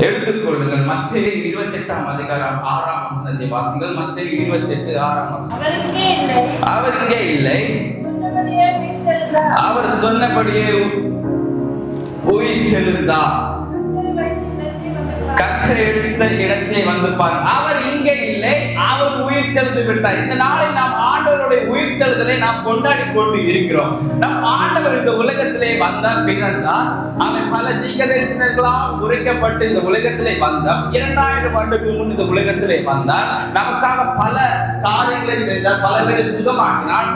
எடுத்துக்கொள்ளுங்கள். மத்தேயு 28ஆம் அதிகாரம் 6ஆம் வசனத்தை வாசிங்கள். மத்தேயு 28:6ஆம் வசனம். அவர் இங்கே இல்லை, அவர் சொன்னபடியே உயிர்த்தெழுந்தார். கர்த்தர் எடுத்த இடத்தை வந்து பார். அவர் இங்கே இல்லை, அவர் உயிர்த்தெழுந்து விட்டார். இந்த நாளில் நாம் ஆண்டவருடைய உயிர்த்தெழுதலை நாம் கொண்டாடி கொண்டு இருக்கிறோம். நம் ஆண்டவர் இந்த உலகத்திலே வந்தார், பிறந்தார். அவன் பல தீர்க்கதரிசனங்களால் உரைக்கப்பட்டு இந்த உலகத்திலே வந்தார். 2000 ஆண்டுகளுக்கு முன் இந்த உலகத்திலே வந்தார். நமக்காக பல காரியங்களை செய்தார், பல பேரை சுகமாக்கினார்,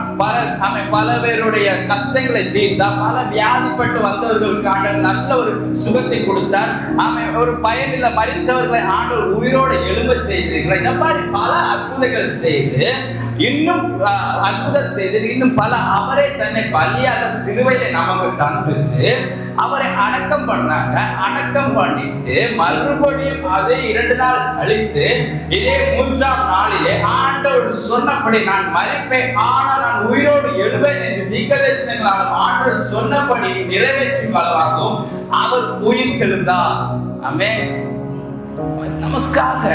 பல பேருடைய கஷ்டங்களை தீர்த்தார், பல வியாதிப்பட்டு வந்தவர்களுக்கான நல்ல ஒரு சுகத்தை கொடுத்தார். அவன் ஒரு பயனில் மரித்தவர்களை ஆண்டவர் உயிரோடு எழும்ப செய்திருக்கிறார். இந்த மாதிரி பல அற்புதங்கள் செய்து இன்னும் அற்புதம் செய்து இன்னும் பல அவரை தன்னை பலியாக சிலுவையில நமக்கு தந்துட்டு அவரை அடக்கம் பண்ணாங்க. அடக்கம் பண்ணிட்டு மறுபடியும் அதை 2 நாள் கழித்து இதே 3ஆம் நாளிலே ஆண்டவர் சொன்னபடி நான் மரிப்பேன், ஆனால் நான் உயிரோடு எழுவேன் என்று தீர்க்கதரிசனங்களால் ஆண்டவர் சொன்னபடி நிறைவேற்றும் அளவாகவும் அவர் உயிர்த்தெழுந்தார். ஆமென். நமக்காக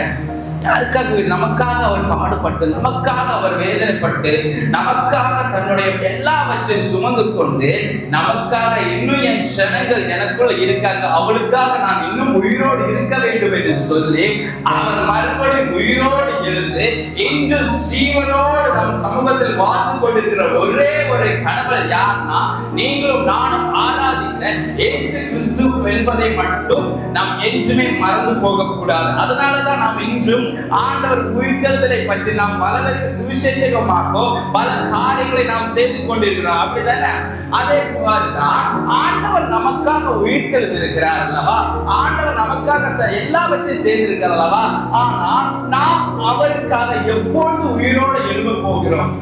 யாருக்காக? நமக்காக அவர் பாடுபட்டு, நமக்காக அவர் வேதனைப்பட்டு, நமக்காக தன்னுடைய எல்லாவற்றையும் சுமந்து கொண்டு, நமக்காக இன்னும் என் ஜனங்கள் எனக்குள்ள இருக்காங்க, அவளுக்காக நான் இன்னும் உயிரோடு இருக்க வேண்டும் என்று சொல்லி அவர் மறுபடியும் உயிரோடு எழுந்து இன்று ஜீவனோடு நம் சமூகத்தில் வாழ்ந்து கொண்டிருக்கிற ஒரே ஒரு கடவுள் யார்னா நீங்களும் நானும் ஆராதிக்கிற இயேசு கிறிஸ்து என்பதை மட்டும் நாம் என்றுமே மறந்து போக கூடாது. அதனாலதான் நாம் இன்றும் ஆண்டவர் உயிர்த்தெழுதலை பற்றி நாம் பலருக்கு சுவிசேஷமாக பல காரியங்களை நாம் செய்து கொண்டிருக்கிறோம். அப்படித்தானே? அதே போலதான் ஆண்டவர் நமக்காக உயிர்த்தெழுந்திருக்கிறார் அல்லவா? ஆண்டவர் நமக்காக எல்லாவற்றையும் செய்திருக்கிறார் அல்லவா? ஆனால் நாம் அவருக்காக எப்பொழுது உயிரோடு எழும்ப போகிறோம்?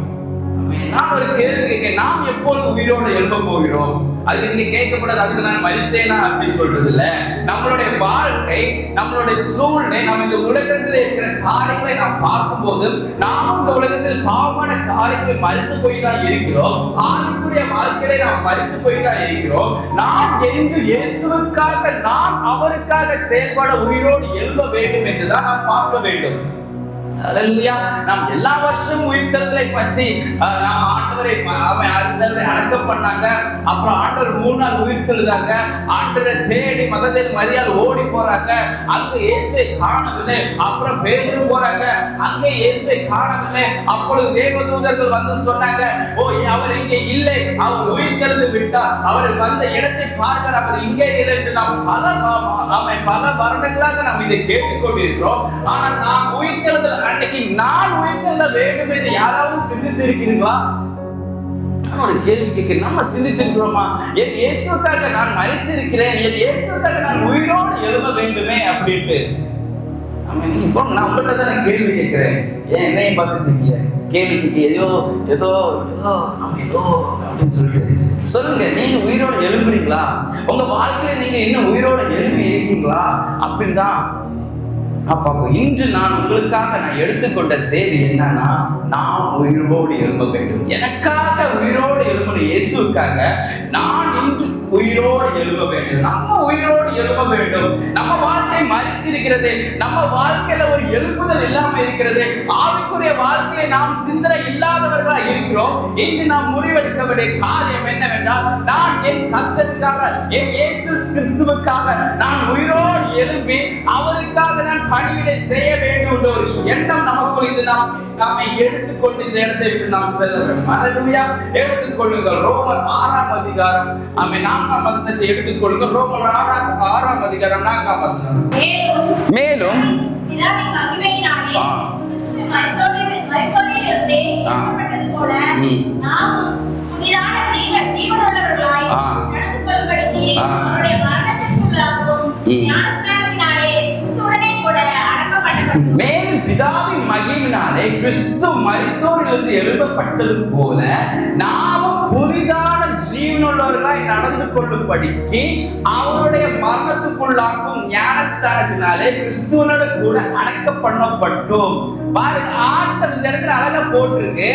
நான் ஒரு கேள்வி கேட்க, நாம் எப்பொழுது உயிரோடு எழும்ப போகிறோம்? அது நீங்க கேட்கக்கூடாது, அதுக்கு நான் மரித்தேனா அப்படின்னு சொல்றது இல்ல. நம்மளுடைய வாழ்க்கை, நம்மளுடைய சூழ்நிலை, நம்ம இந்த உலகத்தில் இருக்கிற காரியங்களை நாம் பார்க்கும்போது நாம் இந்த உலகத்தில் பாவமான காரியங்களை மறித்து போய் தான் இருக்கிறோம். ஆவிக்குரிய வாழ்க்கையில நாம் மறித்து போய் தான் இருக்கிறோம். நாம் எங்கு இயேசுவுக்காக நாம் அவருக்காக செயல்பட உயிரோடு எழும்ப வேண்டும் என்றுதான் நாம் பார்க்க வேண்டும். அல்லேலூயா. நாம் எல்லா வருஷமும் உயிர்த்தெழுதலை பற்றி நாம் ஆண்டவரை அடக்கம் பண்ணாங்க. அப்புறம் ஆண்டவர் 3 நாள் உயிர்த்தெழுதாங்க. ஆண்டவரை தேடி மகதேல் மரியாள் ஓடி போறாங்க. அங்க இயேசுவை காணவில்லை. அப்புறம் பேதுரு போறாங்க, அங்க இயேசுவை காணவில்லை. அப்பொழுது தேவதூதர்கள் வந்து சொன்னாங்க, ஓ அவர் இங்கே இல்லை, அவர் உயிர்த்தெழுந்து விட்டார், அவர் வந்த இடத்தை பார்க்க அவர் இங்கே இல்லை என்று நாம் பல வருடங்களாக நாம் இதை கேட்டுக்கொண்டிருக்கிறோம். ஆனால் நாம் உயிர்த்தெழுதல் அன்னைக்கு நான் உயிர்த்தெழ வேண்டும் என்று யாராவது சிந்தித்து இருக்கிறீங்களா? நான் ஒரு கேள்வி கேட்கிறேன். நம்ம சிந்தித்து இருக்கிறோமா? என் இயேசுவுக்காக நான் மரித்து இருக்கிறேன், என் இயேசுவுக்காக நான் உயிரோடு எழுத வேண்டுமே அப்படின்ட்டு. இப்போ நான் உங்கள்கிட்ட தான் கேள்வி கேட்கிறேன். ஏன் என்னையும் பார்த்துட்டு இருக்கீங்க? கேள்விக்கு ஏதோ நம்ம ஏதோ அப்படின்னு சொல்லிட்டு சொல்லுங்க. நீங்க உயிரோடு எழும்புறீங்களா? உங்க வாழ்க்கையில நீங்க இன்னும் உயிரோடு எழுப்பி இருக்கீங்களா? அப்படின்னு தான் இன்று நான் உங்களுக்காக நான் எடுத்துக்கொண்ட செய்தி என்னன்னா, நான் உயிரோடு எழும்ப வேண்டும். எனக்காக உயிரோடு எழும்பணும். இயேசுக்காக நான் இன்று உயிரோடு எழும்ப வேண்டும். நம்ம உயிரோடு எழும்ப வேண்டும். நம்ம வாழ்க்கை மறித்திருக்கிறது. நம்ம வாழ்க்கையில ஒரு எழுப்புதல் இல்லாம இருக்கிறது. ஆவிக்குரிய வாழ்க்கையில நாம் சிந்தனை இல்லாதவர்களா இருக்கிறோம். இன்று நாம் முடிவெடுக்க வேண்டிய காரியம் என்னவென்றால், நான் என் கர்த்தருக்காக, என் இயேசு கிறிஸ்துவுக்காக நான் உயிரோடு எழும்பி அவருக்காக நான் பணிவிடை செய்ய வேண்டும் என்ற ஒரு எண்ணம் நமக்குள் இருந்து நம்மை எடுத்துக்கொண்டு இந்த இடத்தை விட்டு நாம் செல்ல வேண்டும். அல்லேலூயா. எடுத்துக்கொள்ளுங்கள். ரோமர் 6ஆம் அதிகாரம் 4ஆம் வசனத்தை எடுத்துக்கொள்ளுங்கள். ரோமர் 6ஆம் அதிகாரம் 4ஆம் வசனம். மேலும் மேலும் பிதாவின் மகிமையினாலே கிறிஸ்து மரித்தோரிலிருந்து எழுப்பப்பட்டது போல நாமும் புதிதான ஜீவனுள்ளவர்களாய் நடந்து கொள்ளும்படிக்கு அவருடைய மரணத்துக்குள்ளாக்கும் ஞானஸ்தானத்தினாலே கிறிஸ்துவனோடு கூட அடக்கம் பண்ணப்பட்டோம். பாருங்க, ஆண்டவர் இந்த இடத்துல அழகா போட்டிருக்கு.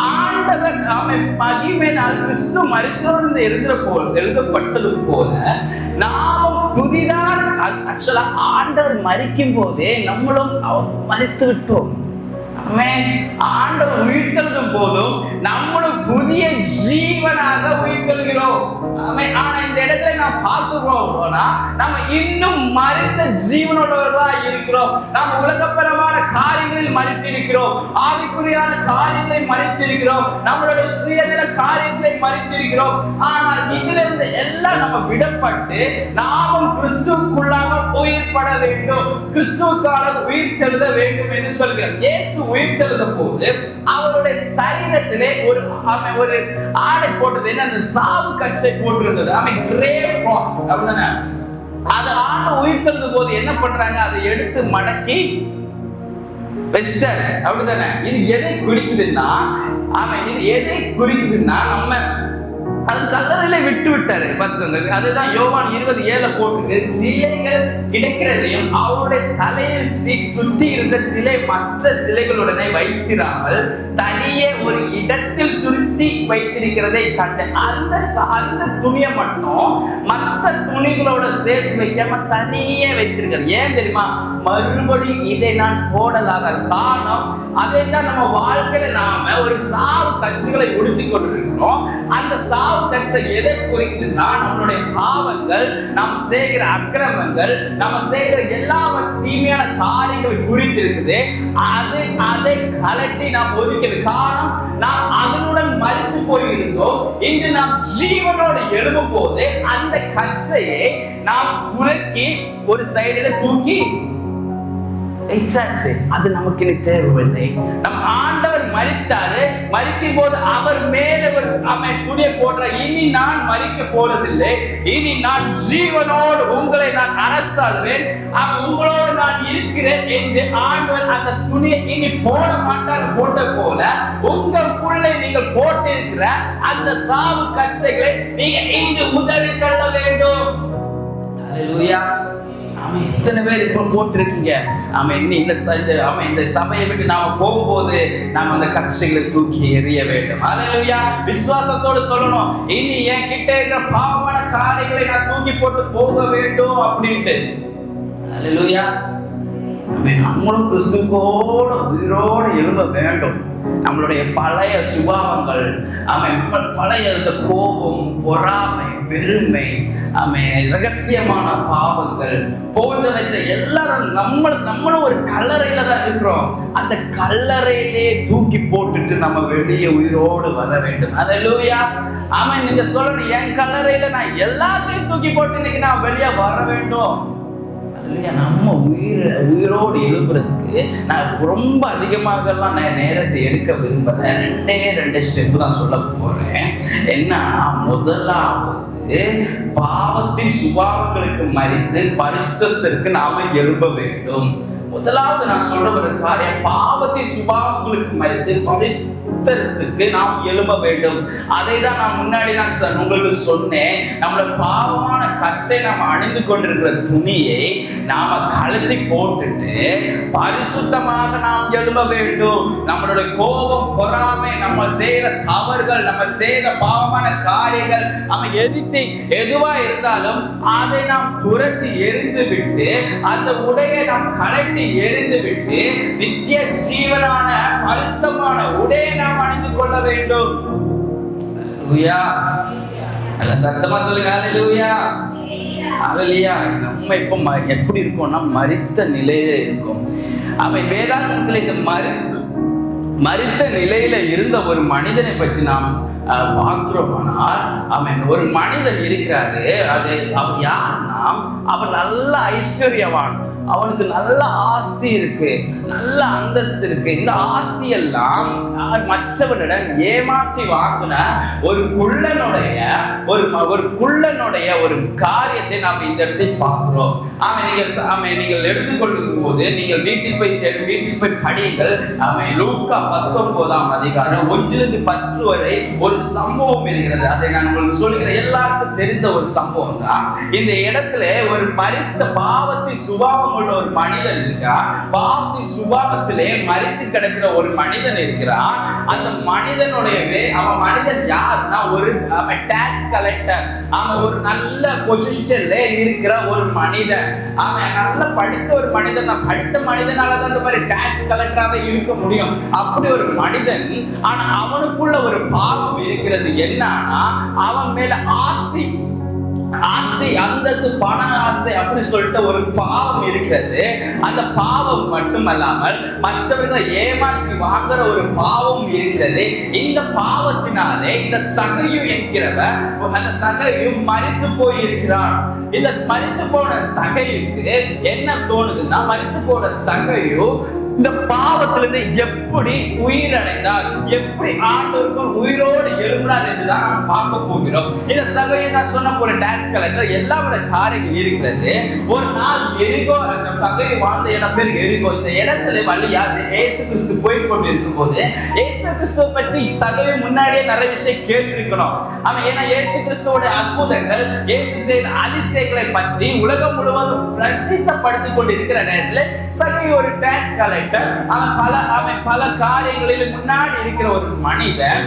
ஆண்டவர் நாம மகிமையினால் கிறிஸ்து மரித்தோரிலிருந்து எழுதப்பட்டது போல நாமும் புதிதான, ஆக்சுவலா ஆண்டவர் மரிக்கும் போதே நம்மளும் மரித்து விட்டோம். ஆண்டவர் உயிர்த்தெழுதும் போதும் நம்மளும் புதிய ஜீவனாக உயிர்த்தெழுகிறோம். ஆனா இந்த இடத்துல நாம் பார்க்கிறோம்னா நம்ம இன்னும் மரித்த ஜீவனோடவர்களா இருக்கிறோம். நாம் உலகப்பரமான காரியங்களில் மரித்திருக்கிறோம், ஆவிக்குரியான காரியங்களை மரித்திருக்கிறோம், நம்மளுடைய சுயநல காரியங்களை மரித்திருக்கிறோம். ஆனால் இதிலிருந்து எல்லாம் நம்ம விடப்பட்டு நாமும் கிறிஸ்துவுக்குள்ளாக உயிர்பட வேண்டும், கிறிஸ்துவுக்காக உயிர்த்தெழுத வேண்டும் என்று சொல்கிறார். இயேசு உயிர்த்தெழுத போது அவருடைய சரீரத்திலே ஒரு ஆடை போட்டது, என்ன, அந்த சாவு கச்சை போட்டிருந்தது. கிரேவ் பாக்ஸ் அப்படிதானே. அது ஆண்டு உயிர்த்தெழுத போது என்ன பண்றாங்க, அதை எடுத்து மடக்கி வெஸ்டர் அப்படிதானே. இது எதை குறிக்குதுன்னா, இது எதை குறிக்குதுன்னா நம்ம அது கல்லறையில விட்டு விட்டாரு. பார்த்துக்கோங்க, அதுதான் யோவான் 20:7 போட்டு சிலைகள் கிடைக்கிறதையும் அவருடைய தலையில் சுற்றி இருந்த சிலை மற்ற சிலைகளுடனே வைத்திராமல் தனியே ஒரு இடத்தில் சுருட்டி வைத்திருக்கிறதை கண்டு அந்த துணியை மட்டும் மற்ற துணிகளோட சேர்த்து வைக்காம தனியே வைத்திருக்கிறது. ஏன் தெரியுமா? மறுபடியும் இதை நான் போடலாக காரணம். அதை தான் நம்ம வாழ்க்கையில நாம ஒரு சாவு கட்சிகளை உடுத்தி கொண்டிருக்கிறோம். அந்த சாவு கட்சி எதை குறிக்குதுன்னா நம்மளுடைய பாவங்கள், நாம் செய்கிற அக்கிரமங்கள், நம்ம செய்கிற எல்லா தீமையான காரியங்களை குறித்து இருக்குது. அதை கலட்டி நாம் ஒதுக்கிறது. காரணம், நாம் அதனுடன் மரித்து போயிருந்தோம். இன்று நாம் ஜீவனோடு எழும்பும் போது அந்த கச்சையை நாம் உலக்கி ஒரு சைடுல தூக்கி அது நமக்கு தேவையில்லை. நம் ஆண்டவர் மரித்தாரு, மரிக்கும் போது அவர் மேல துணியை போடுற. இனி நான் மரிக்க போறதில்லை, இனி நான் ஜீவனோடு உங்களை நான் அரசாளுவேன், உங்களோடு நான் இருக்கிறேன் என்று ஆண்டவர் அந்த துணியை இனி போட மாட்டார். போட்ட போல உங்களுக்குள்ளே நீங்கள் போட்டிருக்கிற அந்த சாவு கச்சைகளை நீங்க இங்கு உதறி தள்ள வேண்டும். அல்லேலூயா. எத்தனை பேர் இப்ப போட்டிருக்கீங்க? இந்த சபையை விட்டு நாம போகும்போது நாம அந்த கட்சிகளை தூக்கி எறிய வேண்டும். அல்லேலூயா. விசுவாசத்தோடு சொல்லணும், இனி என் கிட்ட இருக்கிற பாவமான காரியங்களை நான் தூக்கி போட்டு போக வேண்டும் அப்படின்ட்டு. அல்லேலூயா. நம்மளும் கிறிஸ்துவோட உயிரோடு எழும்ப வேண்டும். நம்மளுடைய பழைய சுபாவங்கள், பழைய கோபம், பொறாமை, பெருமை, ரகசியமான பாவங்கள் போன்றவற்றை எல்லாரும் நம்மளும் ஒரு கல்லறையில தான் இருக்கிறோம். அந்த கல்லறையிலே தூக்கி போட்டுட்டு நம்ம வெளியே உயிரோடு வர வேண்டும். அல்லேலூயா. நீங்க சொல்லணும், என் கல்லறையில நான் எல்லாத்தையும் தூக்கி போட்டு இன்னைக்கு நான் வெளியே வர வேண்டும். இல்லையா? நம்ம உயிரோடு எழுப்புறதுக்கு நான் ரொம்ப அதிகமாகலாம் நேரத்தை எடுக்க விரும்புறேன். 2 ஸ்டெப் தான் சொல்ல போறேன். என்ன, முதலாவது பாவத்தின் சுபாவங்களுக்கு மறித்து பரிசுத்தத்திற்கு நாம எழும்ப வேண்டும். முதலாவது நான் சொல்ற ஒரு காரியம், பாவத்தின் சுபாவங்களுக்கு மறித்து பரிசுத்தத்திற்கு நாம் எழும்ப வேண்டும். அதை தான் நான் முன்னாடி உங்களுக்கு சொன்னேன். நம்மளோட பாவமான கச்சை நாம் அணிந்து கொண்டிருக்கிற துணியை நாம கழுத்தி போட்டுட்டு பரிசுத்தமாக நாம் எழும்ப வேண்டும். நம்மளுடைய கோபம், பொறாமை, நம்ம செய்யற தவறுகள், நம்ம செய்யற பாவமான காரியங்கள், எதுவா இருந்தாலும் அதை நாம் துரத்தி எரிந்து விட்டு அந்த உடையை நாம் கலட்டி எரிந்து விட்டு நித்திய ஜீவனான பரிசுத்தமான உடையை நாம் அணிந்து கொள்ள வேண்டும். அல்லேலூயா. சத்தமா சொல்லுங்க. அல்லேலூயா. அல்லேலூயா. நம்ம இப்ப எப்படி இருக்கோம்னா மரித்த நிலையில இருக்கும். வேதாகமத்தில் இந்த மரித்த நிலையில இருந்த ஒரு மனிதனை பற்றி நாம் பார்க்கிறோமானால், ஒரு மனிதன் இருக்கிறாரு. அவர் யாருன்னா, அவர் நல்ல ஐஸ்வர்யவான், அவனுக்கு நல்ல ஆஸ்தி இருக்கு, நல்ல அந்தஸ்து இருக்கு. இந்த ஆஸ்தி எல்லாம் மற்றவனிடம் ஏமாற்றி வாங்கின ஒரு குள்ளனுடைய ஒரு காரியத்தை நாம் இந்த இடத்தில் பார்க்கிறோம். நீங்கள் எடுத்துக்கொள்ளும் போது போது நீங்கள் வீட்டில் போய் படியுங்கள். லூக்கா 19ஆம் அதிகாரம் 1-10 வரை ஒரு சம்பவம் இருக்கிறது. அதை நான் உங்களுக்கு சொல்கிறேன். எல்லாருக்கும் தெரிந்த ஒரு சம்பவம் தான். இந்த இடத்துல ஒரு மரித்த பாவத்தின் சுபாவம் உள்ள ஒரு மனிதன் இருக்கிறான். பாவத்தின் சுபாவத்திலே மரித்து கிடக்கிற ஒரு மனிதன் இருக்கிறான். அந்த மனிதனுடைய அவன் மனிதன் யாருன்னா ஒரு டாக்ஸ் கலெக்டர். அவன் ஒரு நல்ல பொசிஷன்ல இருக்கிற ஒரு மனிதன். அவன் நல்ல படித்த ஒரு மனிதன். படித்த மனிதனால அந்த மாதிரி டாக்ஸ் கலெக்டராக இருக்க முடியும். அப்படி ஒரு மனிதன். ஆனா அவனுக்குள்ள ஒரு பாவம் இருக்கிறது. என்னன்னா அவன் மேல ஆஸ்தி அந்தஸ்து பண ஆசை அப்படி சொல்லிட்டு ஒரு பாவம் இருக்கிறது. அந்த பாவம் மட்டுமல்லாமல் மற்றவர்களை ஏமாற்றி வாங்குற ஒரு பாவம் இருக்கிறது. இந்த பாவத்தினாலே இந்த சகையு என்கிறவர் அந்த சகையு மரித்து போயிருக்கிறான். இந்த மரித்து போன சகையுக்கு என்ன தோணுதுன்னா, மரித்து போன சகையு இந்த பாவத்திலிருந்து எப்படி உயிரடைந்தார், எப்படி ஆண்டவருக்கு உயிரோடு எழுந்தார் என்றுதான் நாம் பார்க்க போகிறோம். இந்த சகையை நான் சொன்ன ஒரு டாக்ஸ் கலெக்டர் எல்லாரோட காரியங்கள் இருக்கிறது. ஒரு நாள் எரிகோ, அந்த சகையை வாழ்ந்த இடம் பேர் எரிகோ. இந்த இடத்துல வழியா இயேசு கிறிஸ்து போய் கொண்டிருக்கும் போது இயேசு கிறிஸ்துவ பற்றி சகையை முன்னாடியே நிறைய விஷயம் கேட்டிருக்கணும். அவன் ஏன்னா இயேசு கிறிஸ்துவோட அற்புதங்கள், இயேசு செய்த அதிசயங்களை பற்றி உலகம் முழுவதும் பிரசித்தப்படுத்திக் கொண்டிருக்கிற நேரத்தில் சகை ஒரு டாக்ஸ் கலெக்டர். அவன் பல காரியங்களில் முன்னாடி இருக்கிற ஒரு மனிதன்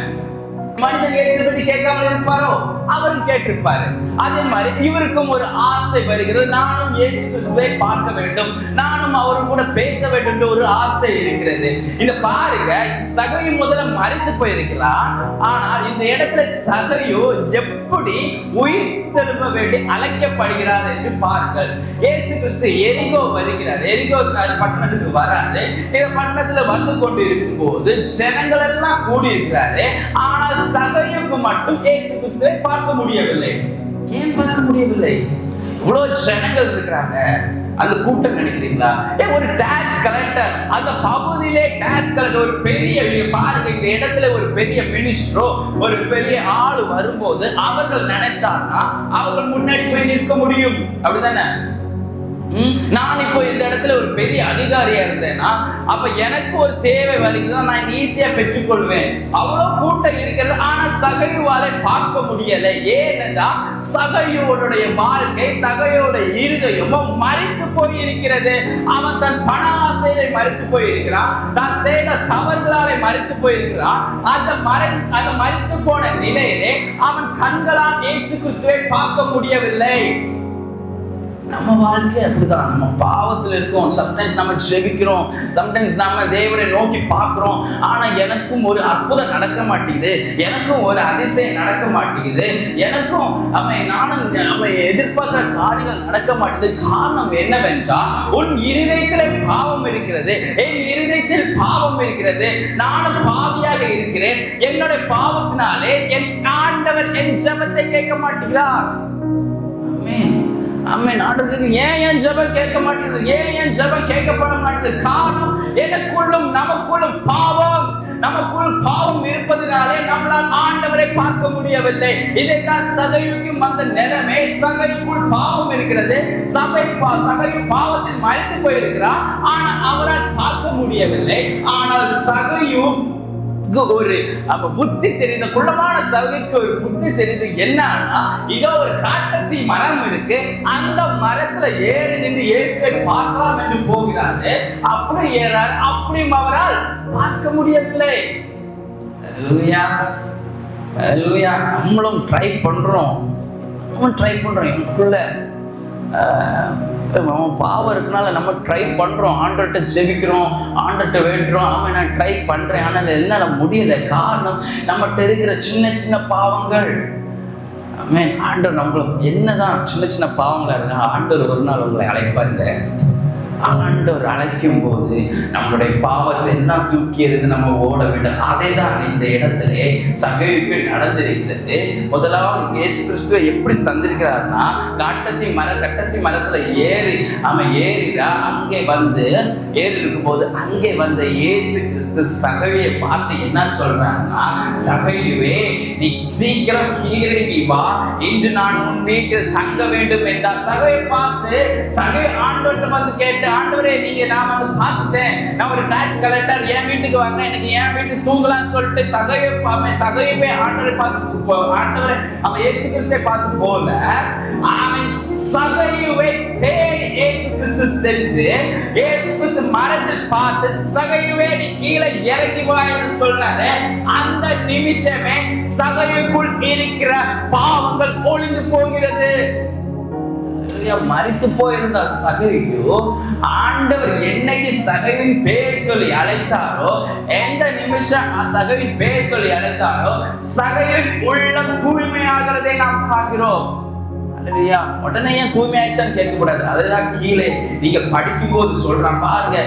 இயேசு பற்றி கேட்காமல் இருப்பாரோ? அவரும் கேட்டிருப்பாரு. அதே மாதிரி இவருக்கும் ஒரு ஆசை வருகிறது. நானும் இயேசு கிறிஸ்துவை பார்க்க வேண்டும், நானும் அவரு கூட பேச வேண்டும் என்ற ஒரு ஆசை இருக்கிறது. இந்த பாருங்க, சகையு முதல்ல மரித்து போயிருக்கலாம். ஆனால் இந்த இடத்துல சகையு எப்படி உயிர் தெழும்ப வேண்டி அழைக்கப்படுகிறார் என்று பாருங்கள். இயேசு கிறிஸ்து எரிகோ வருகிறார். எரிகோ பட்டணத்துக்கு வராது. இந்த பட்டணத்துல வந்து கொண்டு இருக்கும் போது ஜனங்கள் எல்லாம் கூடி இருக்கிறாரு. ஆனால் சகையுக்கு மட்டும் இயேசு கிறிஸ்துவை பார்க்க முடியவில்லை. ஏன் பார்க்க முடியவில்லை? இவ்வளவு ஜனங்கள் இருக்கிறாங்க. அந்த கூட்டம் நினைக்கிறீங்களா? ஒரு டாக்ஸ் கலெக்டர், அந்த பகுதியிலே டாக்ஸ் கலெக்டர் ஒரு பெரிய பாருங்க, இந்த இடத்துல ஒரு பெரிய மினிஸ்டரோ ஒரு பெரிய ஆளு வரும்போது அவர்கள் நினைத்தார்னா அவர்கள் முன்னாடி போய் நிற்க முடியும். அப்படிதானே? நான் இப்போ இந்த இடத்துல ஒரு பெரிய அதிகாரியா இருந்தேன்னா அப்ப எனக்கு ஒரு தேவை வருகிறதா நான் ஈஸியா பெற்றுக்கொள்வேன். அவ்வளவு கூட்டம் இருக்கிறது. ஆனா சகையுவாலை பார்க்க முடியல. ஏனென்றா சகையோடைய வாழ்க்கை, சகையோட இருதயமும் மரித்து போய் இருக்கிறது. அவன் தன் பண ஆசையை மரித்து போயிருக்கிறான். தான் செய்த தவறுகளாலே மரித்து போயிருக்கிறான். அந்த மரித்து போன நிலையிலே அவன் கண்களால் இயேசு கிறிஸ்துவை பார்க்க முடியவில்லை. நம்ம வாழ்க்கை அப்படிதான். நம்ம பாவத்தில் இருக்கோம். சம்டைம்ஸ் நம்ம ஜெபிக்கிறோம், சம்டைம்ஸ் நம்ம தேவனை நோக்கி பார்க்கிறோம். ஆனா எனக்கும் ஒரு அற்புதம் நடக்க மாட்டேங்குது, எனக்கும் ஒரு அதிசயம் நடக்க மாட்டேங்குது, எனக்கும் நம்ம எதிர்பார்க்கிற காரியங்கள் நடக்க மாட்டேங்குது. காரணம் என்னவென்றால் உன் இருதயத்திலே பாவம் இருக்கிறது. என் இருதயத்தில் பாவம் இருக்கிறது. நானும் பாவியாக இருக்கிறேன். என்னுடைய பாவத்தினாலே என் ஆண்டவர் என் ஜெபத்தை கேட்க மாட்டேங்கிறார். ஏன் ஜெபம் கேட்க மாட்டேங்குது? ஏன் ஜெபம் கேட்கப்பட மாட்டேங்குது? காரணம் எனக்குள்ளும் நமக்குள்ளும் பாவம் இருப்பதனாலே நம்மளால் ஆண்டவரை பார்க்க முடியவில்லை. இதைத்தான் சகையுக்கு வந்த நிலைமை. சகையுக்குள் பாவம் இருக்கிறது. சகையு பாவத்தில் மறைத்து போயிருக்கிறார். ஆனால் அவரால் பார்க்க முடியவில்லை. ஆனால் சகையு ஒரு புத்தி தெரிந்த குள்ளமான சகைக்கு ஒரு புத்தி தெரிந்து என்னன்னா, இதோ ஒரு காட்டத்தி மரம் இருக்கு, அந்த மரத்துல ஏறி நின்று இயேசுவை பார்க்கலாம் என்று போகிறாரு. அப்படி ஏறாரு. அப்படியும் அவரால் பார்க்க முடியவில்லை. நம்மளும் ட்ரை பண்றோம். எனக்குள்ள பாவம் இருக்கனால நம்ம ட்ரை பண்றோம். ஆண்டவர்கிட்ட ஜெபிக்கிறோம், ஆண்டவர்கிட்ட வேண்டுறோம். நான் ட்ரை பண்றேன், ஆனால் என்னால முடியல. காரணம் நம்மகிட்ட இருக்கிற சின்ன சின்ன பாவங்கள். ஆண்டவர் நம்மளுக்கு என்னதான் சின்ன சின்ன பாவங்களா இருக்கா, ஆண்டவர் ஒரு நாள் உங்களை அழைப்பாருங்க. ஆண்டவர் அழைக்கும் போது நம்மளுடைய பாவத்தை என்ன தூக்கி எறிந்து நம்ம ஓட வேண்டும். அதை தான் இந்த இடத்துல சகையுக்கு நடந்திருக்கிறது. முதலாவது இயேசு கிறிஸ்துவை எப்படி சந்திருக்கிறார்னா, கட்டத்தி மரத்துல ஏறிடா. அங்கே வந்து ஏறி இருக்கும் போது அங்கே வந்த இயேசு கிறிஸ்து சகையை பார்த்து என்ன சொல்றாருன்னா, சகையுவே நீ சீக்கிரம் கீழே வா, இன்று நான் உன் வீட்டில் தங்க வேண்டும் என்றார். சகையை பார்த்து சகை ஆண்டவர்கிட்ட வந்து கேட்டு, ஆண்டவரே நீங்க நான் வந்து பார்த்துட்டேன், நான் ஒரு டாக்ஸ் கலெக்டர், என் வீட்டுக்கு வாங்க, எனக்கு என் வீட்டுக்கு தூங்கலாம்னு சொல்லிட்டு சகையுமே ஆண்டவரை பார்த்து ஆண்டவரை அவன் இயேசு கிறிஸ்துவை பார்த்து போல அவன் சகையுவை தேடி இயேசு கிறிஸ்து சென்று இயேசு கிறிஸ்து மரத்தில் பார்த்து சகையுவே நீ கீழே இறங்கி வா என்று சொல்றாரு. அந்த நிமிஷமே சகையுக்குள் இருக்கிற பாவங்கள் ஒளிந்து போகிறது. மரித்து போயிருந்த சகையோ ஆண்டவர் என்னைக்கு சகையின் பேர் சொல்லி அழைத்தாரோ, எந்த நிமிஷம் சகையின் பேர் சொல்லி அழைத்தாரோ சகையின் உள்ளம் தூய்மையாகிறதை நாம் பார்க்கிறோம். உடனே ஏன் தூய்மை ஆயிடுச்சான்னு கேட்க கூடாது. அதுதான் கீழே நீங்க படிக்கும் போது சொல்றான் பாருங்க.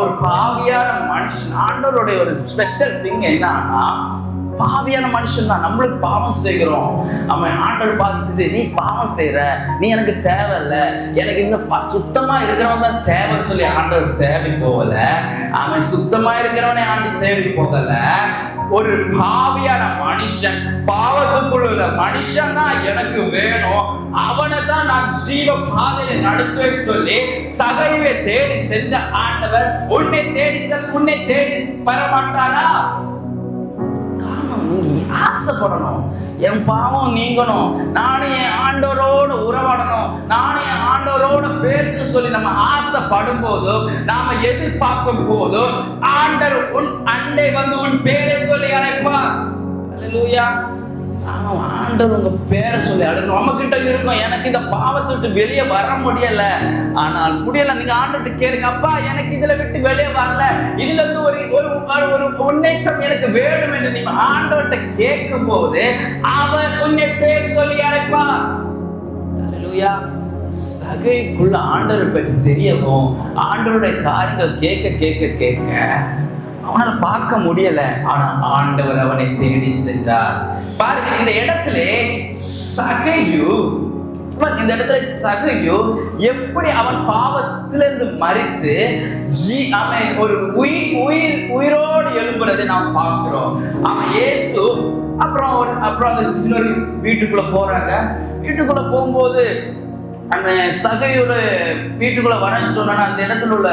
ஒரு பாவியான மனுஷன் ஆண்டவருடைய ஒரு ஸ்பெஷல் திங் என்னன்னா, பாவியான மனுஷன் தான், நம்மளுக்கு பாவம் செய்கிறோம். அவன் ஆண்டவர் பார்த்துட்டு நீ பாவம் செய்யற, நீ எனக்கு தேவையில்ல, எனக்கு இந்த சுத்தமா இருக்கிறவன் தான் தேவைன்னு சொல்லி ஆண்டவர் தேடி போகல. அவன் சுத்தமா இருக்கிறவனே ஆண்டு தேடி போகல. ஒரு பாவியான மனுஷன், பாவத்துக்குள்ள மனுஷன் தான் எனக்கு வேணும், அவனை தான் நான் ஜீவ பாதையை நடத்துவேன் சொல்லி சகையை தேடி சென்ற ஆண்டவர் உன்னை தேடி உன்னை தேடி வரமாட்டாரா? நீ ஆசைப்படணும், என் பாவம் நீங்கணும், நானும் என் ஆண்டவரோடு உறவாடணும், நானும் என் ஆண்டவரோடு பேசணும் சொல்லி நம்ம ஆசைப்படும் போதும் நாம எதிர்பார்க்கும் போதும் ஆண்டவர் உன் அண்டை வந்து உன் பேரை சொல்லி அழைப்பார். அல்லேலூயா. ஆண்டவர் உங்க பேரை சொல்லி அழைக்கணும். நம்ம கிட்ட இருக்கும், எனக்கு இந்த பாவத்தை விட்டு வெளியே வர முடியல, ஆனால் முடியல. நீங்க ஆண்டவர்கிட்ட கேளுங்க, அப்பா எனக்கு இதுல விட்டு வெளியே வரல, இதுல இருந்து ஒரு முன்னேற்றம் எனக்கு வேணும் என்று நீங்க ஆண்டவர்கிட்ட கேட்கும் போது அவர் உன்னை பேர் சொல்லி அழைப்பார். அல்லேலூயா. சகைக்குள்ள ஆண்டவரை பற்றி தெரியவும், ஆண்டவருடைய காரியங்கள் கேட்க கேட்க கேட்க அவனால பார்க்க முடியல. ஆனா ஆண்டவர் அவனை தேடி சென்றார். பாருங்க, இந்த இடத்துல சகையு எப்படி அவன் பாவத்திலிருந்து மரித்து அவன் ஒரு உயிரோடு எழும்புறதை நாம் பார்க்கிறோம். அவன் இயேசு அப்புறம் அந்த சிலர் வீட்டுக்குள்ள போறாங்க. வீட்டுக்குள்ள போகும்போது அந்த சகையோட வீட்டுக்குள்ள வரேன்னு சொன்னா அந்த இடத்துல உள்ள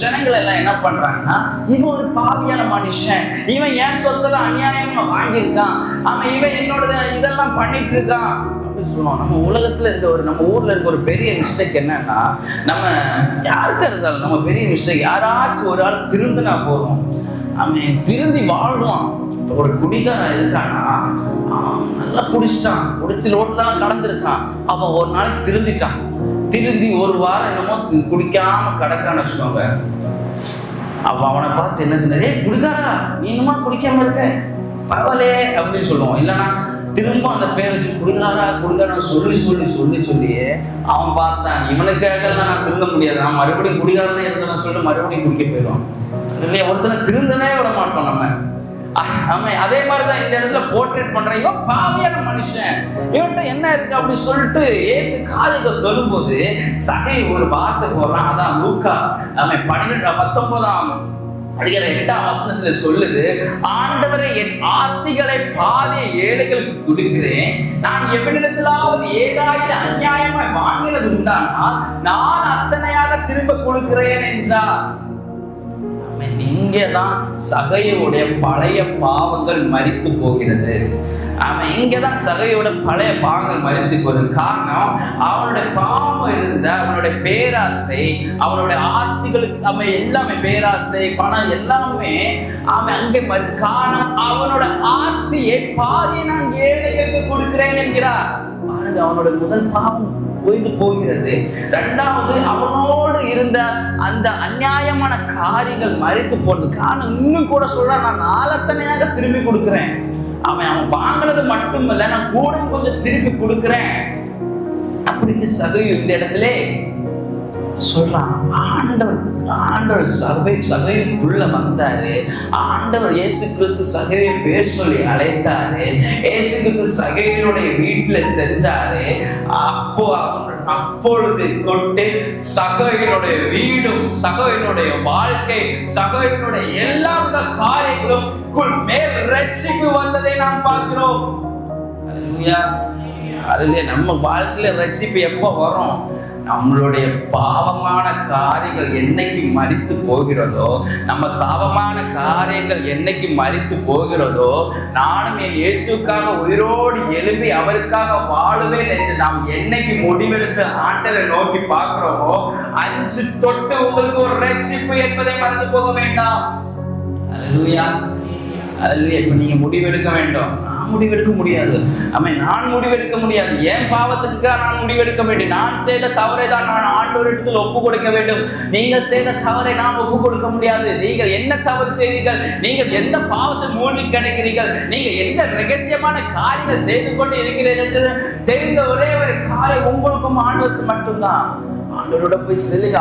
ஜனங்கள் எல்லாம் என்ன பண்றாங்கன்னா, இவன் ஒரு பாவியான மனுஷன், இவன் ஏன் சொத்தெல்லாம் அநியாயமா வாங்கியிருக்கான், இவன் என்னோட இதெல்லாம் பண்ணிட்டு இருக்கான் அப்படின்னு சொல்லுவான். நம்ம உலகத்துல இருக்க நம்ம ஊர்ல இருக்க ஒரு பெரிய மிஸ்டேக் என்னன்னா, நம்ம யாருக்கா இருந்தாலும் நம்ம பெரிய மிஸ்டேக், யாராச்சும் ஒரு ஆள் திருந்தினா போதும், அவன் திருந்தி வாழ்வான். ஒரு குடிகாரன் இருக்கானா, நல்லா குடிச்சிட்டான், குடிச்சு ரோட்லாம் கடந்திருக்கான், அவன் ஒரு நாளைக்கு திருந்தி ஒரு வாரம் என்னமோ குடிக்காம கடக்கான்னு வச்சுக்கோங்க. அவனை பார்த்து என்ன சொன்ன, குடிக்காரா நீ என்னமா குடிக்காம இருக்க, பரவாயில்லே அப்படின்னு சொல்லுவான். இல்லைன்னா திரும்ப அந்த பேர் வச்சு குடிகாரா சொல்லி அவன் பார்த்தான், இவனுக்காக நான் திருந்த முடியாது, நான் மறுபடியும் குடிகாரனே இருந்தேன்னு சொல்லிட்டு மறுபடியும் குடிக்க போயிடுவான். இல்லையா, ஒருத்தனை திருந்தவே விட மாட்டோம் நம்ம. அதே மாதிரிதான் இந்த இடத்துல போர்ட்ரேட் பண்ற இவன் பாவியான மனுஷன், இவன்கிட்ட என்ன இருக்கு அப்படின்னு சொல்லிட்டு இயேசு காதுக சொல்லும்போது சகை ஒரு வார்த்தை போடுறான். அதான் லூக்கா 12:19 அதிகார 8ஆம் வசனத்துல சொல்லுது, ஆண்டவரை என் ஆஸ்திகளை பாதி ஏழைகளுக்கு கொடுக்கிறேன், நான் எவ்விடத்திலாவது ஏதாவது அநியாயமாய் வாங்கினது உண்டானால் நான் அத்தனையாக திரும்ப கொடுக்கிறேன் என்றார். இங்கேதான் சகையோடைய பழைய பாவங்கள் மரித்து போகிறது. அவன் இங்கதான் சகையோட பழைய பாவங்கள் மரித்து போகிறது. காரணம், அவனுடைய பாவம் இருந்த அவனுடைய பேராசை, அவனுடைய ஆஸ்திகளுக்கு அவன் எல்லாமே பேராசை, பணம் எல்லாமே அவன் அங்கே மரித்து. காரணம், அவனோட ஆஸ்தியை பாதி நான் ஏழைகளுக்கு கொடுக்கிறேன் என்கிறார். பாருங்க, அவனோட முதல் பாவம் ஒய்ந்து போகிறது. இரண்டாவது, அவனோடு இருந்த அந்த அநியாயமான காரியங்கள் மரித்து போறது. காரணம், இன்னும் கூட சொல்ற, நான் நாளத்தனையாக திரும்பி கொடுக்கிறேன். அவன் வாங்கினது மட்டுமல்ல, நான் கூட கொஞ்சம் திருப்பி கொடுக்கிறேன் அப்படின்னு சகையு இந்த இடத்துல சொல்றான். ஆண்டவர் சகைக்குள்ள வந்தாரு. ஆண்டவர் இயேசு கிறிஸ்து சகையை பேர் சொல்லி அழைத்தாரு. இயேசு கிறிஸ்து சகையினுடைய வீட்டுல சென்றாரு. அப்பொழுது தொட்டு சகையினுடைய வீடும், சகையினுடைய வாழ்க்கை, சகையினுடைய எல்லா காரியங்களும் மேல் ரட்சிப்பு வந்ததை நாம் பார்க்கிறோம். அல்லேலூயா. நம்ம வாழ்க்கையில ரட்சிப்பு எப்போ வரும்? நம்மளுடைய பாவமான காரியங்கள் என்னைக்கு மரித்து போகிறதோ, நம்ம சாபமான காரியங்கள் என்னைக்கு மரித்து போகிறதோ, நானும் என் இயேசுக்காக உயிரோடு எழுப்பி அவருக்காக வாழுவேன் என்று நாம் என்னைக்கு முடிவெடுத்து ஆண்டவரை நோக்கி பார்க்கிறோமோ, அன்று தொட்டு உங்களுக்கு ஒரு ரட்சிப்பு என்பதை மறந்து போக வேண்டாம். அல்லேலூயா, அல்லேலூயா. இப்ப நீங்க முடிவெடுக்க வேண்டும். நான் முடிவெடுக்க முடியாது. நான் முடிவெடுக்க முடியாது. என் பாவத்துக்கு நான் முடிவெடுக்க வேண்டும். நான் செய்த தவறை தான் நான் ஆண்டவரிடத்தில் ஒப்பு கொடுக்க வேண்டும். நீங்கள் செய்த தவறை நான் ஒப்பு கொடுக்க முடியாது. நீங்கள் என்ன தவறு செய்தீர்கள், நீங்கள் எந்த பாவத்தை மூழ்கி கிடைக்கிறீர்கள், நீங்க எந்த ரகசியமான காரியங்கள் செய்து கொண்டு இருக்கிறீர்கள் என்று தெரிந்த ஒரே ஒரு காரியம் உங்களுக்கும் ஆண்டவருக்கு மட்டும்தான். ஆண்டவரோட போய் சொல்லுங்க,